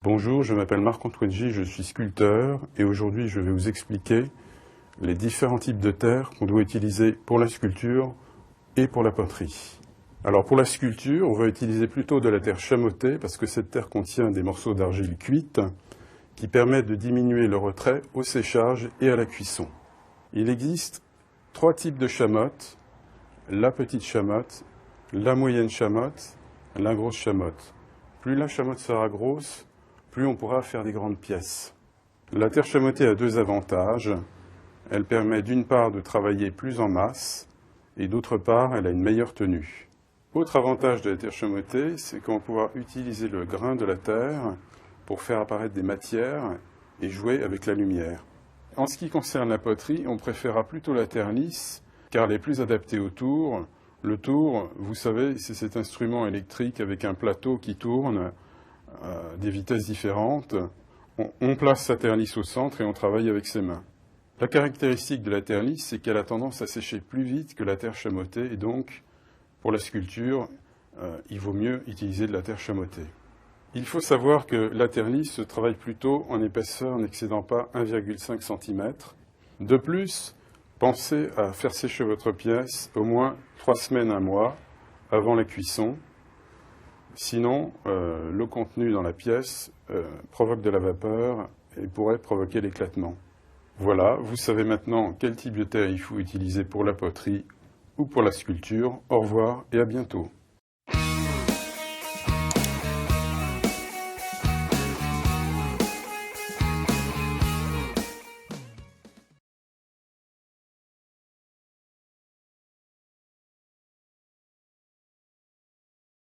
Bonjour, je m'appelle Marc-Antoine G, je suis sculpteur et aujourd'hui je vais vous expliquer les différents types de terre qu'on doit utiliser pour la sculpture et pour la poterie. Alors pour la sculpture, on va utiliser plutôt de la terre chamottée parce que cette terre contient des morceaux d'argile cuite qui permettent de diminuer le retrait au séchage et à la cuisson. Il existe trois types de chamotte, la petite chamotte, la moyenne chamotte, la grosse chamotte. Plus la chamotte sera grosse, plus on pourra faire des grandes pièces. La terre chamottée a deux avantages. Elle permet d'une part de travailler plus en masse et d'autre part, elle a une meilleure tenue. Autre avantage de la terre chamottée, c'est qu'on pourra utiliser le grain de la terre pour faire apparaître des matières et jouer avec la lumière. En ce qui concerne la poterie, on préférera plutôt la terre lisse car elle est plus adaptée au tour. Le tour, vous savez, c'est cet instrument électrique avec un plateau qui tourne à des vitesses différentes. On place sa terre lisse au centre et on travaille avec ses mains. La caractéristique de la terre lisse, c'est qu'elle a tendance à sécher plus vite que la terre chamottée et donc, pour la sculpture, il vaut mieux utiliser de la terre chamottée. Il faut savoir que la terre lisse se travaille plutôt en épaisseur n'excédant pas 1,5 cm. De plus, pensez à faire sécher votre pièce au moins 3 semaines, 1 mois avant la cuisson. Sinon, le contenu dans la pièce provoque de la vapeur et pourrait provoquer l'éclatement. Voilà, vous savez maintenant quel type de terre il faut utiliser pour la poterie ou pour la sculpture. Au revoir et à bientôt.